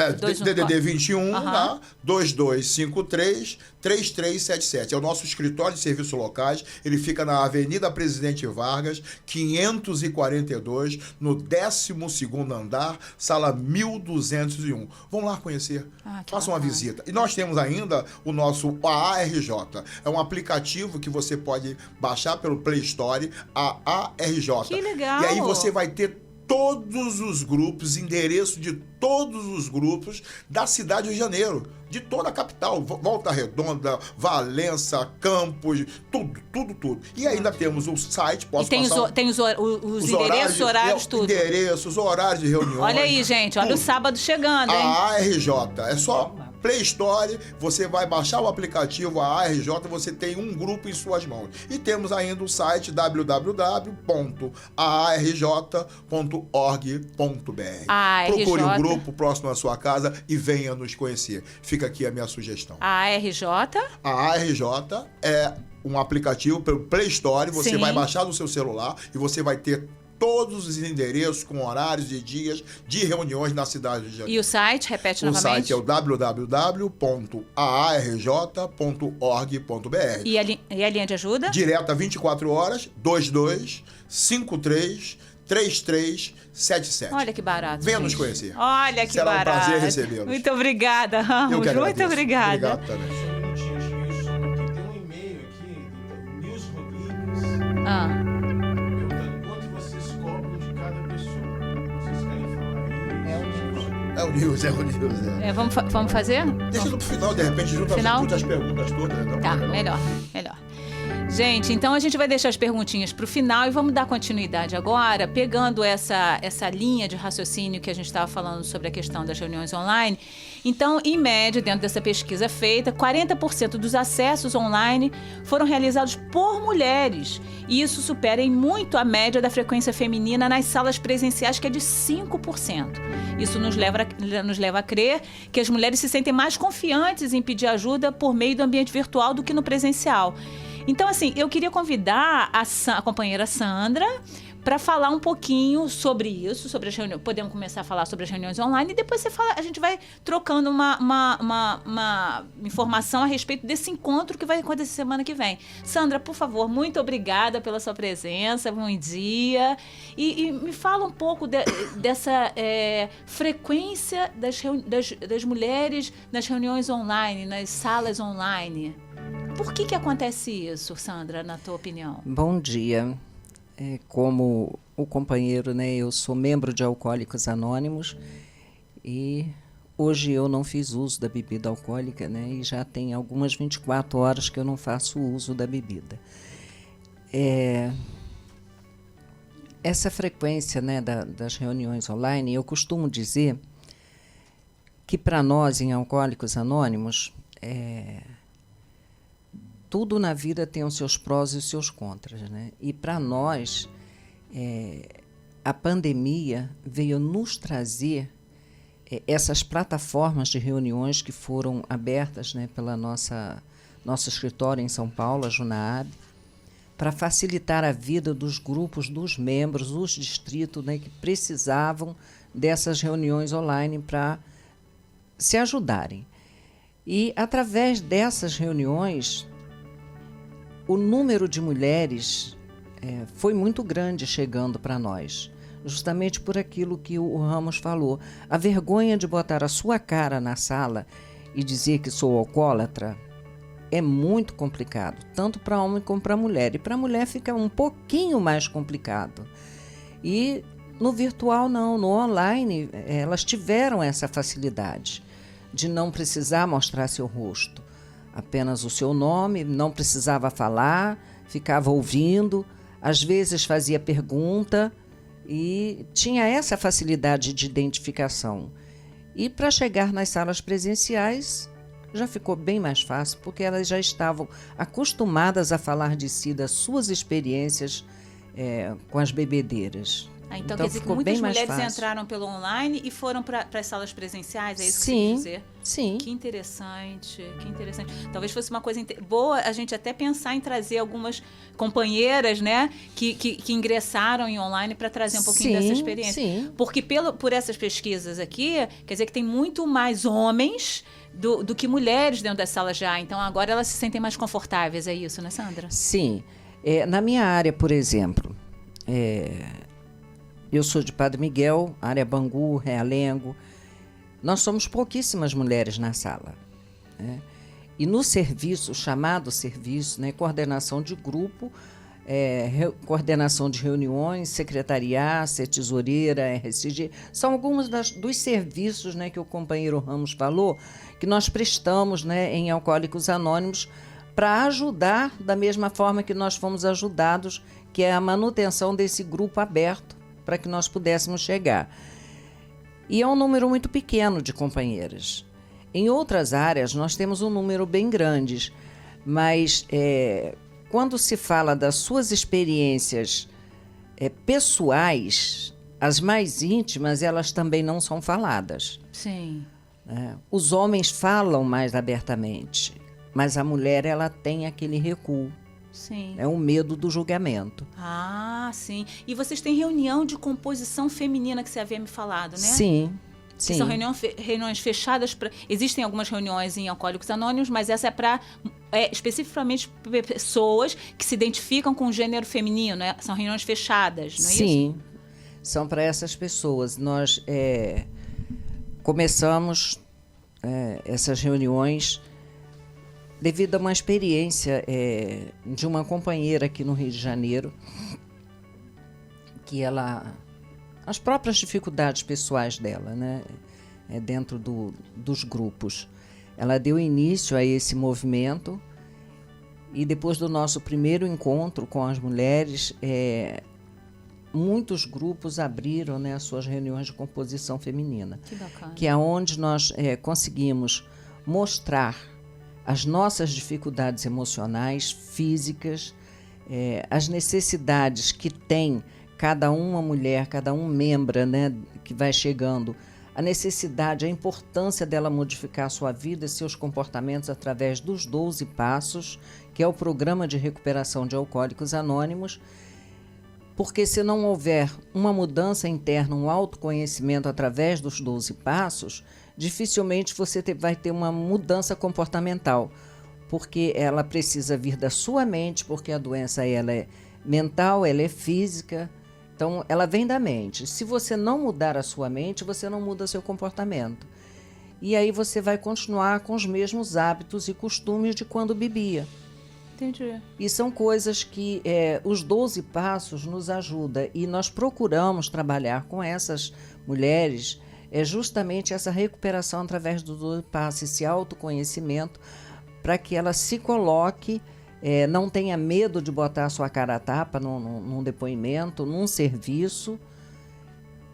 Speaker 2: DDD 21, tá? 2253-3377. É o nosso escritório de serviços locais. Ele fica na Avenida Presidente Vargas, 542, no 12º andar, sala 1201. Vão lá conhecer. Façam uma visita. E nós temos ainda o nosso ARJ. É um aplicativo que você pode baixar pelo Play Store, a ARJ.
Speaker 1: Que legal!
Speaker 2: E aí você vai ter todos os grupos, endereço de todos os grupos da cidade do Rio de Janeiro, de toda a capital, Volta Redonda, Valença, Campos, tudo. E ainda temos o site,
Speaker 1: os endereços, horários, tudo.
Speaker 2: Endereços, horários de reuniões.
Speaker 1: Olha aí, gente, olha o sábado chegando, hein?
Speaker 2: A ARJ, é só Play Store, você vai baixar o aplicativo, a ARJ, você tem um grupo em suas mãos. E temos ainda o site www.arj.org.br. Procure um grupo próximo à sua casa e venha nos conhecer. Fica aqui a minha sugestão.
Speaker 1: A ARJ?
Speaker 2: A ARJ é um aplicativo pelo Play Store, você vai baixar no seu celular e você vai ter todos os endereços com horários e dias de reuniões na cidade de Janeiro.
Speaker 1: E o site, repete novamente?
Speaker 2: O site é o www.aarj.org.br.
Speaker 1: E a linha de ajuda?
Speaker 2: Direta 24 horas, 2253-3377.
Speaker 1: Olha que barato.
Speaker 2: Venha nos conhecer.
Speaker 1: Olha que barato.
Speaker 2: Será um prazer recebê-los.
Speaker 1: Muito obrigada, Ramos.
Speaker 2: Eu que agradeço.
Speaker 1: Muito obrigada.
Speaker 2: Obrigado também.
Speaker 5: Tem um e-mail aqui do Nils Rodrigues.
Speaker 2: É o Nils.
Speaker 1: Vamos fazer?
Speaker 2: Deixa no final, de repente, junto as perguntas todas. Então,
Speaker 1: tá, melhor. Gente, então a gente vai deixar as perguntinhas para o final e vamos dar continuidade agora, pegando essa linha de raciocínio que a gente estava falando sobre a questão das reuniões online. Então, em média, dentro dessa pesquisa feita, 40% dos acessos online foram realizados por mulheres. E isso supera em muito a média da frequência feminina nas salas presenciais, que é de 5%. Isso nos leva a crer que as mulheres se sentem mais confiantes em pedir ajuda por meio do ambiente virtual do que no presencial. Então, assim, eu queria convidar a companheira Sandra para falar um pouquinho sobre isso, sobre as reuniões. Podemos começar a falar sobre as reuniões online e depois a gente vai trocando uma informação a respeito desse encontro que vai acontecer semana que vem. Sandra, por favor, muito obrigada pela sua presença, bom dia. E me fala um pouco dessa frequência das mulheres nas reuniões online, nas salas online. Por que acontece isso, Sandra, na tua opinião?
Speaker 6: Bom dia. Como o companheiro, né, eu sou membro de Alcoólicos Anônimos e hoje eu não fiz uso da bebida alcoólica, né, e já tem algumas 24 horas que eu não faço uso da bebida. Essa frequência, né, das reuniões online, eu costumo dizer que para nós em Alcoólicos Anônimos, tudo na vida tem os seus prós e os seus contras, né? E para nós, a pandemia veio nos trazer essas plataformas de reuniões que foram abertas, né, pela nosso escritório em São Paulo, a Junaab, para facilitar a vida dos grupos, dos membros, os distritos, né, que precisavam dessas reuniões online para se ajudarem. E, através dessas reuniões, o número de mulheres foi muito grande chegando para nós. justamente por aquilo que o Ramos falou. A vergonha de botar a sua cara na sala e dizer que sou alcoólatra é muito complicado, tanto para homem como para mulher. E para a mulher fica um pouquinho mais complicado. E no virtual não, no online, elas tiveram essa facilidade de não precisar mostrar seu rosto, apenas o seu nome, não precisava falar, ficava ouvindo, às vezes fazia pergunta e tinha essa facilidade de identificação. E para chegar nas salas presenciais já ficou bem mais fácil, porque elas já estavam acostumadas a falar de si, das suas experiências com as bebedeiras.
Speaker 1: Então quer dizer que muitas mulheres entraram pelo online e foram para as salas presenciais, é isso que você quer dizer?
Speaker 6: Sim.
Speaker 1: Que interessante, que interessante. Talvez fosse uma coisa boa a gente até pensar em trazer algumas companheiras, né, que ingressaram em online para trazer um pouquinho dessa experiência. Sim. Porque por essas pesquisas aqui, quer dizer que tem muito mais homens do que mulheres dentro das salas já. Então agora elas se sentem mais confortáveis, é isso, né, Sandra?
Speaker 6: Sim. Na minha área, por exemplo, eu sou de Padre Miguel, área Bangu, Realengo. Nós somos pouquíssimas mulheres na sala. Né? E no serviço, chamado serviço, né, coordenação de grupo, coordenação de reuniões, secretariado, tesoureira, RSG, são alguns dos serviços, né, que o companheiro Ramos falou, que nós prestamos, né, em Alcoólicos Anônimos para ajudar da mesma forma que nós fomos ajudados, que é a manutenção desse grupo aberto, para que nós pudéssemos chegar. E é um número muito pequeno de companheiras. Em outras áreas, nós temos um número bem grande, mas quando se fala das suas experiências pessoais, as mais íntimas, elas também não são faladas.
Speaker 1: Sim.
Speaker 6: Os homens falam mais abertamente, mas a mulher ela tem aquele recuo.
Speaker 1: Sim.
Speaker 6: É o medo do julgamento.
Speaker 1: Ah, sim. E vocês têm reunião de composição feminina que você havia me falado, né?
Speaker 6: Sim.
Speaker 1: Que são reuniões fechadas. Existem algumas reuniões em Alcoólicos Anônimos, mas essa é para especificamente pessoas que se identificam com o gênero feminino. Né? São reuniões fechadas, não é isso?
Speaker 6: Sim, são para essas pessoas. Nós começamos essas reuniões devido a uma experiência de uma companheira aqui no Rio de Janeiro, que as próprias dificuldades pessoais dela, né, dentro dos grupos. Ela deu início a esse movimento e depois do nosso primeiro encontro com as mulheres, muitos grupos abriram, né, as suas reuniões de composição feminina.
Speaker 1: Que bacana.
Speaker 6: Que é onde nós conseguimos mostrar as nossas dificuldades emocionais, físicas, as necessidades que tem cada uma mulher, cada um membro, né, que vai chegando, a necessidade, a importância dela modificar a sua vida e seus comportamentos através dos 12 Passos, que é o programa de recuperação de Alcoólicos Anônimos, porque se não houver uma mudança interna, um autoconhecimento através dos 12 Passos, dificilmente você vai ter uma mudança comportamental, porque ela precisa vir da sua mente, porque a doença ela é mental, ela é física, então ela vem da mente. Se você não mudar a sua mente, você não muda seu comportamento. E aí você vai continuar com os mesmos hábitos e costumes de quando bebia.
Speaker 1: Entendi.
Speaker 6: E são coisas que os 12 Passos nos ajudam, e nós procuramos trabalhar com essas mulheres justamente essa recuperação através do 12 Passos, esse autoconhecimento, para que ela se coloque, não tenha medo de botar a sua cara a tapa num depoimento, num serviço,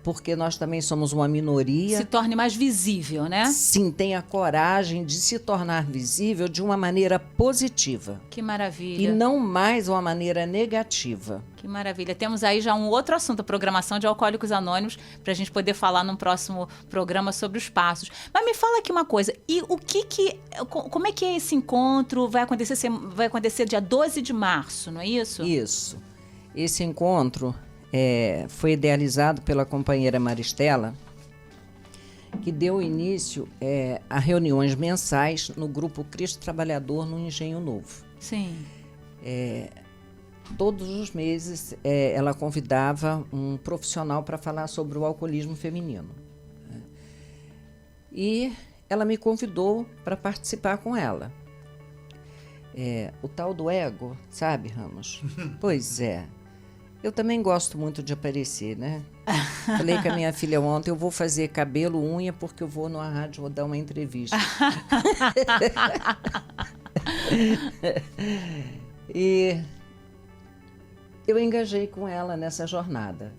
Speaker 6: porque nós também somos uma minoria.
Speaker 1: Se torne mais visível, né?
Speaker 6: Sim, tenha coragem de se tornar visível de uma maneira positiva.
Speaker 1: Que maravilha.
Speaker 6: E não mais uma maneira negativa.
Speaker 1: Que maravilha. Temos aí já um outro assunto, a programação de Alcoólicos Anônimos, para a gente poder falar num próximo programa sobre os passos. Mas me fala aqui uma coisa, e como é que é esse encontro? Vai acontecer dia 12 de março, não é isso?
Speaker 6: Isso. Esse encontro foi idealizado pela companheira Maristela, que deu início a reuniões mensais no Grupo Cristo Trabalhador no Engenho Novo.
Speaker 1: Sim.
Speaker 6: todos os meses ela convidava um profissional para falar sobre o alcoolismo feminino. E ela me convidou para participar com ela. O tal do ego, sabe, Ramos? Pois é. Eu também gosto muito de aparecer, né? Falei com a minha filha ontem, eu vou fazer cabelo, unha, porque eu vou numa rádio, vou dar uma entrevista. E eu engajei com ela nessa jornada.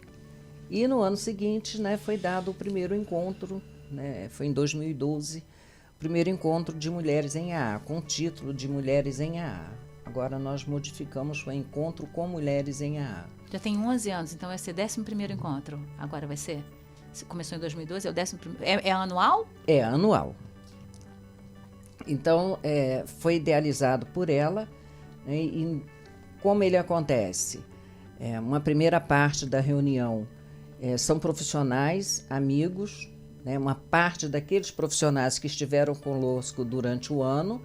Speaker 6: E no ano seguinte, né, foi dado o primeiro encontro, né, foi em 2012, o primeiro encontro de mulheres em AA, com o título de Mulheres em AA. Agora nós modificamos o Encontro com Mulheres em AA.
Speaker 1: Já tem 11 anos, então vai ser 11º encontro. Agora vai ser? Começou em 2012, é o 11º. É anual?
Speaker 6: É anual. Então, foi idealizado por ela, né, e como ele acontece? Uma primeira parte da reunião são profissionais, amigos, né, uma parte daqueles profissionais que estiveram conosco durante o ano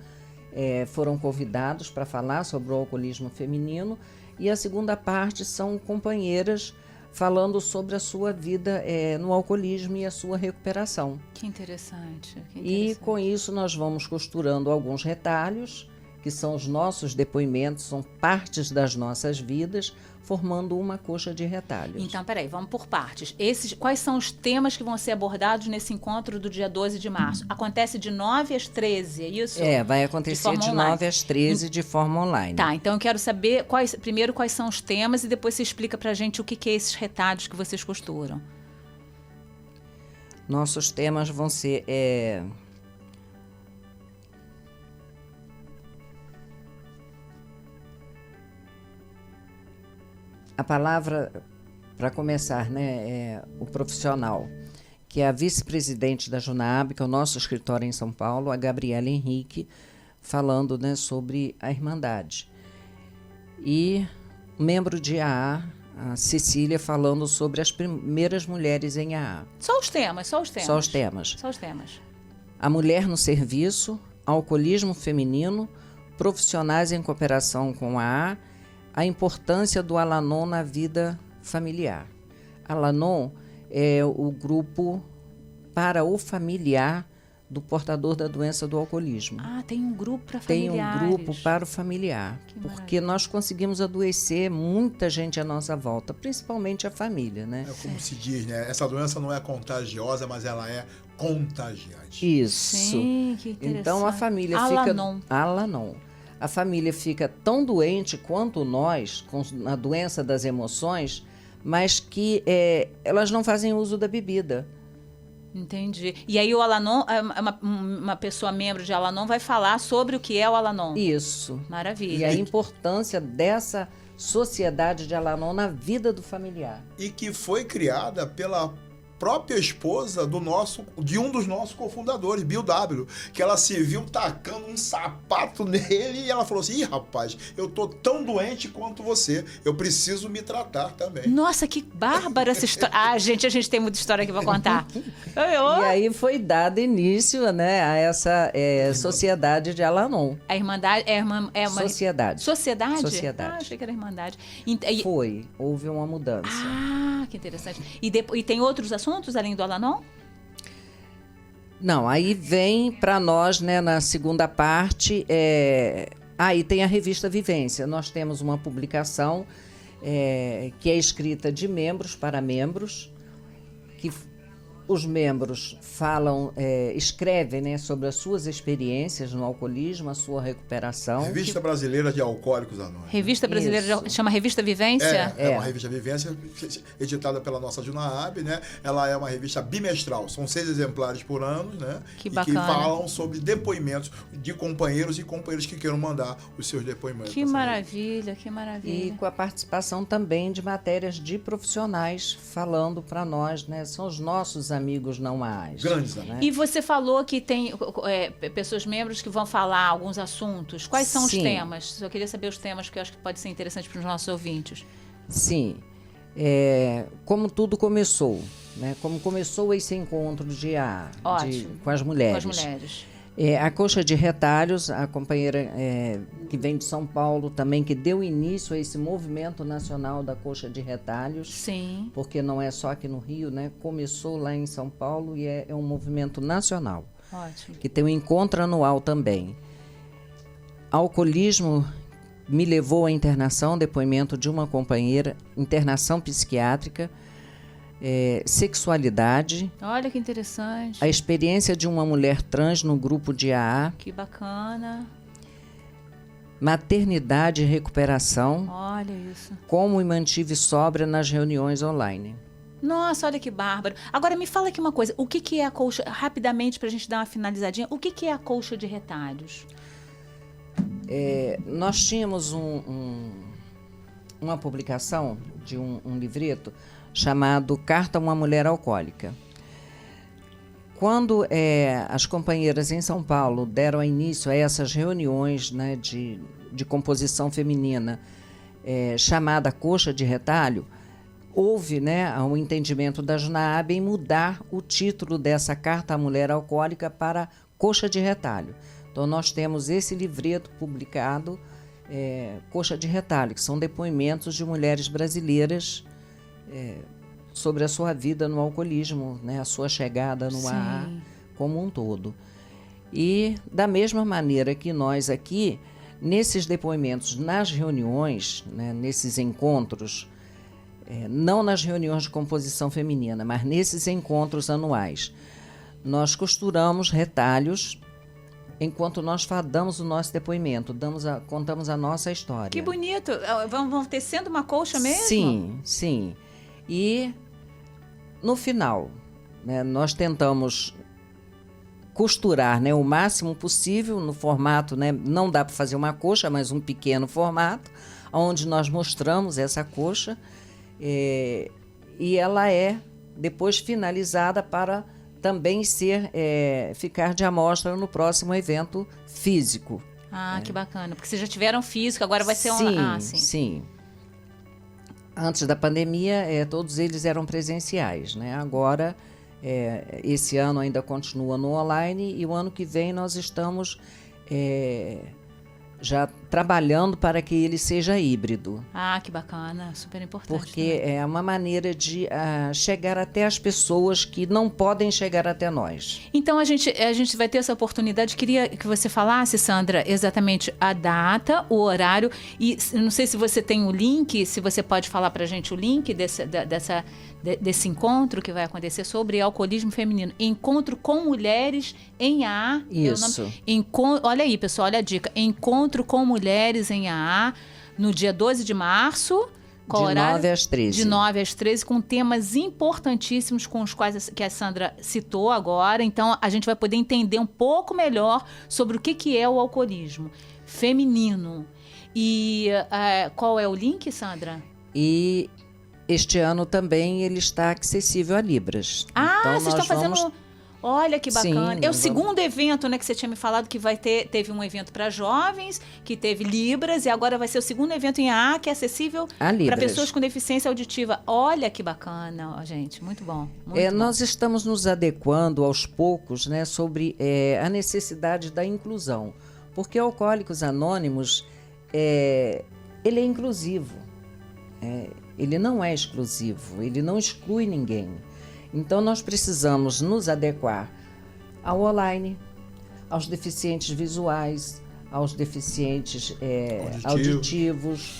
Speaker 6: foram convidados para falar sobre o alcoolismo feminino, e a segunda parte são companheiras falando sobre a sua vida no alcoolismo e a sua recuperação.
Speaker 1: Que interessante.
Speaker 6: E com isso nós vamos costurando alguns retalhos, que são os nossos depoimentos, são partes das nossas vidas, formando uma coxa de retalhos.
Speaker 1: Então, peraí, vamos por partes. Quais são os temas que vão ser abordados nesse encontro do dia 12 de março? Acontece de 9 às 13, é isso?
Speaker 6: Vai acontecer de 9 às 13 de forma online.
Speaker 1: Tá, então eu quero saber primeiro quais são os temas e depois você explica pra gente o que é esses retalhos que vocês costuram.
Speaker 6: Nossos temas vão ser... A palavra, para começar, né, o profissional, que é a vice-presidente da Junab, que é o nosso escritório em São Paulo, a Gabriela Henrique, falando, né, sobre a Irmandade. E membro de AA, a Cecília, falando sobre as primeiras mulheres em AA.
Speaker 1: Só os temas.
Speaker 6: Só os temas. A mulher no serviço, alcoolismo feminino, profissionais em cooperação com a AA, a importância do Al-Anon na vida familiar. Al-Anon é o grupo para o familiar do portador da doença do alcoolismo.
Speaker 1: Tem um grupo para familiares.
Speaker 6: Tem um grupo para o familiar, porque nós conseguimos adoecer muita gente à nossa volta, principalmente a família, né?
Speaker 2: É como se diz, né? Essa doença não é contagiosa, mas ela é contagiante.
Speaker 6: Isso.
Speaker 1: Sim, que interessante.
Speaker 6: Então a família
Speaker 1: Al-Anon.
Speaker 6: fica... Al-Anon. A família fica tão doente quanto nós, com a doença das emoções, mas que elas não fazem uso da bebida.
Speaker 1: Entendi. E aí o Al-Anon, uma pessoa membro de Al-Anon vai falar sobre o que é o Al-Anon.
Speaker 6: Isso.
Speaker 1: Maravilha.
Speaker 6: E a importância dessa sociedade de Al-Anon na vida do familiar.
Speaker 2: E que foi criada pela própria esposa de um dos nossos cofundadores, Bill W., que ela se viu tacando um sapato nele e ela falou assim: ih, rapaz, eu tô tão doente quanto você, eu preciso me tratar também.
Speaker 1: Nossa, que bárbara essa história. Gente, a gente tem muita história aqui pra contar.
Speaker 6: E aí foi dado início, né, a essa sociedade de Al-Anon.
Speaker 1: A Irmandade é uma...
Speaker 6: Sociedade.
Speaker 1: Sociedade?
Speaker 6: Sociedade.
Speaker 1: Achei que era Irmandade.
Speaker 6: Houve uma mudança.
Speaker 1: Que interessante. E tem outros assuntos além do Al-Anon?
Speaker 6: Não, aí vem para nós, né, na segunda parte, aí tem a revista Vivência. Nós temos uma publicação que é escrita de membros para membros, que os membros escrevem, né, sobre as suas experiências no alcoolismo, a sua recuperação.
Speaker 2: Revista Brasileira de Alcoólicos Anônimos.
Speaker 1: Revista Brasileira, chama Revista Vivência?
Speaker 2: É uma revista Vivência, editada pela nossa Junab, né? Ela é uma revista bimestral, são 6 exemplares por ano, né?
Speaker 1: Que bacana.
Speaker 2: E que falam sobre depoimentos de companheiros e companheiras que queiram mandar os seus depoimentos.
Speaker 1: Que maravilha, que maravilha.
Speaker 6: E com a participação também de matérias de profissionais falando para nós, né? São os nossos amigos não mais.
Speaker 2: Grandes amigos.
Speaker 1: Né? E você falou que tem pessoas membros que vão falar alguns assuntos. Quais são os temas? Eu queria saber os temas, que eu acho que pode ser interessante para os nossos ouvintes.
Speaker 6: Sim. Como tudo começou, né? Como começou esse encontro de AA com as mulheres.
Speaker 1: Com as mulheres.
Speaker 6: A Coxa de Retalhos, a companheira que vem de São Paulo também, que deu início a esse movimento nacional da Coxa de Retalhos.
Speaker 1: Sim.
Speaker 6: Porque não é só aqui no Rio, né? Começou lá em São Paulo e é um movimento nacional.
Speaker 1: Ótimo.
Speaker 6: Que tem um encontro anual também. Alcoolismo me levou à internação, depoimento de uma companheira, internação psiquiátrica, sexualidade.
Speaker 1: Olha que interessante.
Speaker 6: A experiência de uma mulher trans no grupo de AA.
Speaker 1: Que bacana.
Speaker 6: Maternidade e recuperação.
Speaker 1: Olha isso.
Speaker 6: Como me mantive sóbria nas reuniões online.
Speaker 1: Nossa, olha que bárbaro. Agora me fala aqui uma coisa. O que é a colcha, rapidamente para a gente dar uma finalizadinha, o que é a colcha de retalhos?
Speaker 6: Nós tínhamos uma publicação de um livreto chamado Carta a uma Mulher Alcoólica. Quando as companheiras em São Paulo deram início a essas reuniões, né, de composição feminina, chamada Coxa de Retalho, houve, né, um entendimento da JUNAAB em mudar o título dessa Carta à Mulher Alcoólica para Coxa de Retalho. Então, nós temos esse livreto publicado, Coxa de Retalho, que são depoimentos de mulheres brasileiras sobre a sua vida no alcoolismo, né, a sua chegada no AA como um todo. E, da mesma maneira que nós aqui, nesses depoimentos, nas reuniões, né, nesses encontros, não nas reuniões de composição feminina, mas nesses encontros anuais, nós costuramos retalhos enquanto nós damos o nosso depoimento, contamos a nossa história.
Speaker 1: Que bonito! Vão tecendo uma colcha mesmo?
Speaker 6: Sim, sim. E, no final, né, nós tentamos costurar, né, o máximo possível no formato, né, não dá para fazer uma coxa, mas um pequeno formato, onde nós mostramos essa coxa, e ela é depois finalizada para também ficar de amostra no próximo evento físico.
Speaker 1: Que bacana, porque vocês já tiveram físico, agora vai ser online.
Speaker 6: Sim. Antes da pandemia, todos eles eram presenciais, né? Agora, esse ano ainda continua no online e o ano que vem nós estamos já trabalhando para que ele seja híbrido.
Speaker 1: Que bacana, super importante.
Speaker 6: Porque é uma maneira de chegar até as pessoas que não podem chegar até nós.
Speaker 1: Então a gente vai ter essa oportunidade. Queria que você falasse, Sandra, exatamente a data, o horário, e não sei se você tem o link, se você pode falar para a gente o link desse encontro que vai acontecer sobre alcoolismo feminino. Encontro com mulheres em AA.
Speaker 6: Isso.
Speaker 1: Olha aí, pessoal, olha a dica. Encontro com mulheres em AA, no dia 12 de março.
Speaker 6: De 9 às 13.
Speaker 1: De 9 às 13, com temas importantíssimos com os quais que a Sandra citou agora. Então, a gente vai poder entender um pouco melhor sobre o que é o alcoolismo feminino. E qual é o link, Sandra?
Speaker 6: E este ano também ele está acessível a Libras.
Speaker 1: Então, vocês estão fazendo... Olha que bacana.
Speaker 6: Sim,
Speaker 1: é o segundo evento, né, que você tinha me falado que teve um evento para jovens, que teve Libras, e agora vai ser o segundo evento em AA, que é acessível para pessoas com deficiência auditiva. Olha que bacana, gente. Muito bom. Muito bom.
Speaker 6: Nós estamos nos adequando aos poucos, né, sobre a necessidade da inclusão. Porque Alcoólicos Anônimos, ele é inclusivo. Ele não é exclusivo, ele não exclui ninguém. Então, nós precisamos nos adequar ao online, aos deficientes visuais, aos deficientes auditivos,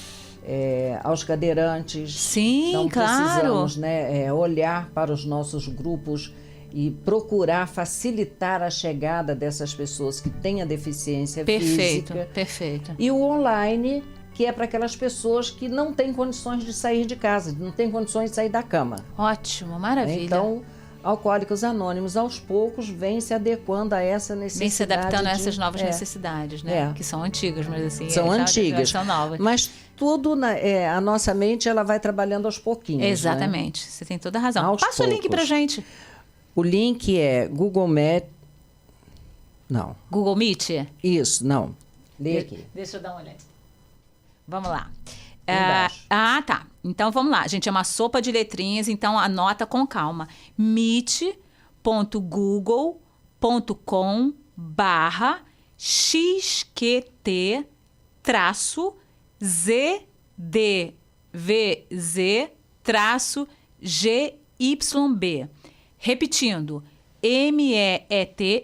Speaker 6: aos cadeirantes.
Speaker 1: Sim,
Speaker 6: então,
Speaker 1: claro.
Speaker 6: Precisamos, né, olhar para os nossos grupos e procurar facilitar a chegada dessas pessoas que têm a deficiência física.
Speaker 1: Perfeito.
Speaker 6: E o online, que é para aquelas pessoas que não têm condições de sair de casa, não têm condições de sair da cama.
Speaker 1: Ótimo, maravilha.
Speaker 6: Então, Alcoólicos Anônimos, aos poucos, vem se adequando a essa necessidade.
Speaker 1: Vem se adaptando a essas novas necessidades, né? Que são antigas, mas assim...
Speaker 6: São antigas.
Speaker 1: São novas.
Speaker 6: Mas tudo, a nossa mente, ela vai trabalhando aos pouquinhos.
Speaker 1: Exatamente.
Speaker 6: Né?
Speaker 1: Você tem toda a razão.
Speaker 6: Aos
Speaker 1: Passa
Speaker 6: poucos.
Speaker 1: o link pra gente.
Speaker 6: O link é Google Meet... Não.
Speaker 1: Google Meet?
Speaker 6: Isso, não. Lê aqui.
Speaker 1: Deixa eu dar uma olhada. Vamos lá.
Speaker 6: Tá.
Speaker 1: Então, vamos lá. Gente, é uma sopa de letrinhas, então anota com calma. meet.google.com meet.google.com/xqt-zdvz-gyb. Repetindo,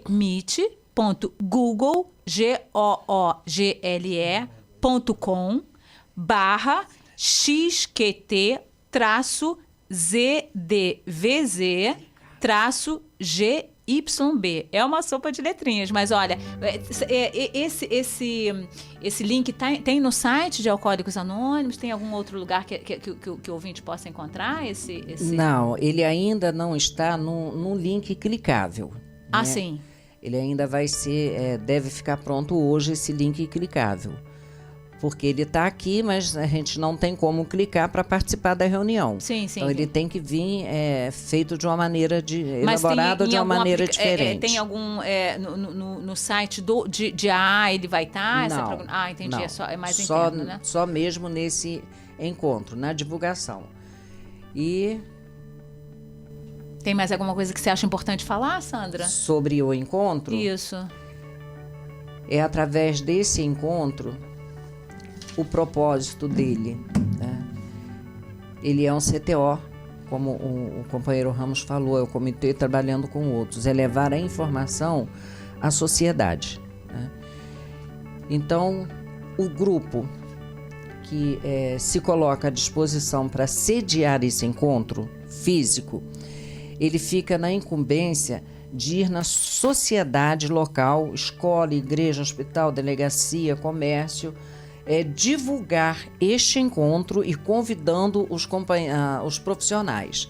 Speaker 1: meet.google.com/xqt-zdvz-gyb. É uma sopa de letrinhas, mas olha, esse link tem no site de Alcoólicos Anônimos? Tem algum outro lugar que o ouvinte possa encontrar esse?
Speaker 6: Não, ele ainda não está num link clicável.
Speaker 1: Ah,
Speaker 6: né?
Speaker 1: sim.
Speaker 6: Ele ainda vai ser, deve ficar pronto hoje esse link clicável. Porque ele está aqui, mas a gente não tem como clicar para participar da reunião.
Speaker 1: Sim, sim.
Speaker 6: Então ele tem que vir feito de uma maneira elaborado de uma maneira diferente.
Speaker 1: Tem algum no site de AA ele vai estar?
Speaker 6: Não.
Speaker 1: Entendi.
Speaker 6: Não.
Speaker 1: É mais interno, né?
Speaker 6: Só mesmo nesse encontro, na divulgação. E
Speaker 1: tem mais alguma coisa que você acha importante falar, Sandra?
Speaker 6: sobre o encontro?
Speaker 1: Isso.
Speaker 6: É através desse encontro o propósito dele. Né? Ele é um CTO, como o companheiro Ramos falou, é o Comitê Trabalhando com Outros, é levar a informação à sociedade. Né? Então, o grupo que se coloca à disposição para sediar esse encontro físico, ele fica na incumbência de ir na sociedade local, escola, igreja, hospital, delegacia, comércio, divulgar este encontro e convidando os profissionais,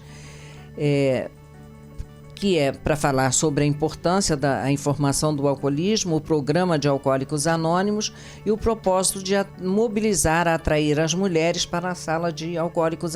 Speaker 6: que é para falar sobre a importância da informação do alcoolismo, o programa de Alcoólicos Anônimos e o propósito de mobilizar, atrair as mulheres para a sala de Alcoólicos